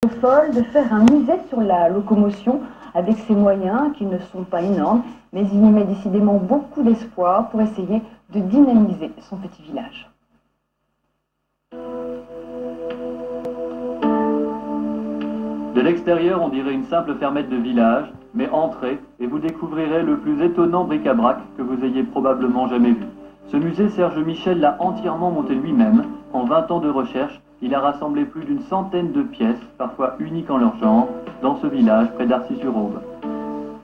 folle de faire un musée sur la locomotion avec ses moyens qui ne sont pas énormes, mais il y met décidément beaucoup d'espoir pour essayer de dynamiser son petit village. De l'extérieur, on dirait une simple fermette de village, mais entrez et vous découvrirez le plus étonnant bric-à-brac que vous ayez probablement jamais vu. Ce musée, Serge Michel l'a entièrement monté lui-même. En 20 ans de recherche, il a rassemblé plus d'une centaine de pièces, parfois uniques en leur genre, dans ce village près d'Arcis-sur-Aube.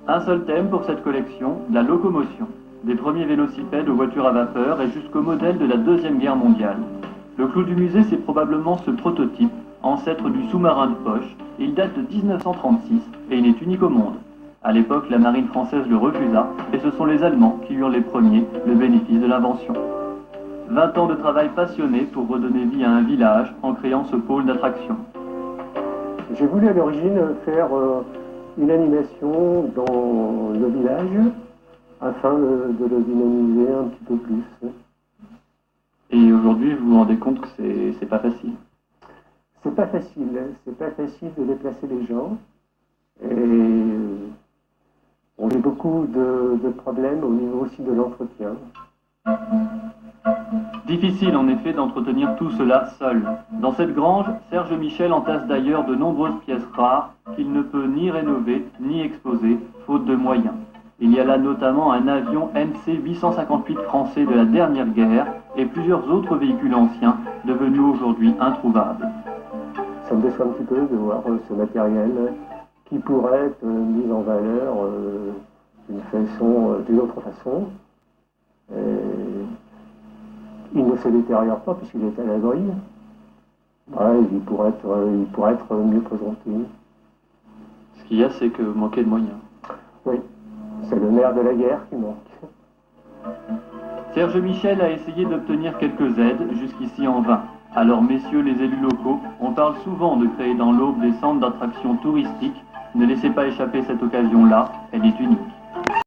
Un seul thème pour cette collection, la locomotion. Des premiers vélocipèdes aux voitures à vapeur et jusqu'au modèle de la Deuxième Guerre mondiale. Le clou du musée, c'est probablement ce prototype, ancêtre du sous-marin de poche. Il date de 1936 et il est unique au monde. À l'époque, la marine française le refusa et ce sont les Allemands qui eurent les premiers le bénéfice de l'invention. 20 ans de travail passionné pour redonner vie à un village en créant ce pôle d'attraction. J'ai voulu à l'origine faire une animation dans le village afin de le dynamiser un petit peu plus. Et aujourd'hui, vous vous rendez compte que c'est pas facile? C'est pas facile de déplacer les gens. Et on a beaucoup de problèmes au niveau aussi de l'entretien. Difficile en effet d'entretenir tout cela seul. Dans cette grange, Serge Michel entasse d'ailleurs de nombreuses pièces rares qu'il ne peut ni rénover ni exposer, faute de moyens. Il y a là notamment un avion NC-858 français de la dernière guerre et plusieurs autres véhicules anciens devenus aujourd'hui introuvables. Ça me déçoit un petit peu de voir ce matériel qui pourrait être mis en valeur d'une autre façon. Il ne se détériore pas puisqu'il est à l'abri. Ouais, il pourrait être mieux présenté. Ce qu'il y a, c'est que vous manquez de moyens. Oui, c'est le nerf de la guerre qui manque. Serge Michel a essayé d'obtenir quelques aides, jusqu'ici en vain. Alors, messieurs les élus locaux, on parle souvent de créer dans l'Aube des centres d'attraction touristiques. Ne laissez pas échapper cette occasion-là, elle est unique.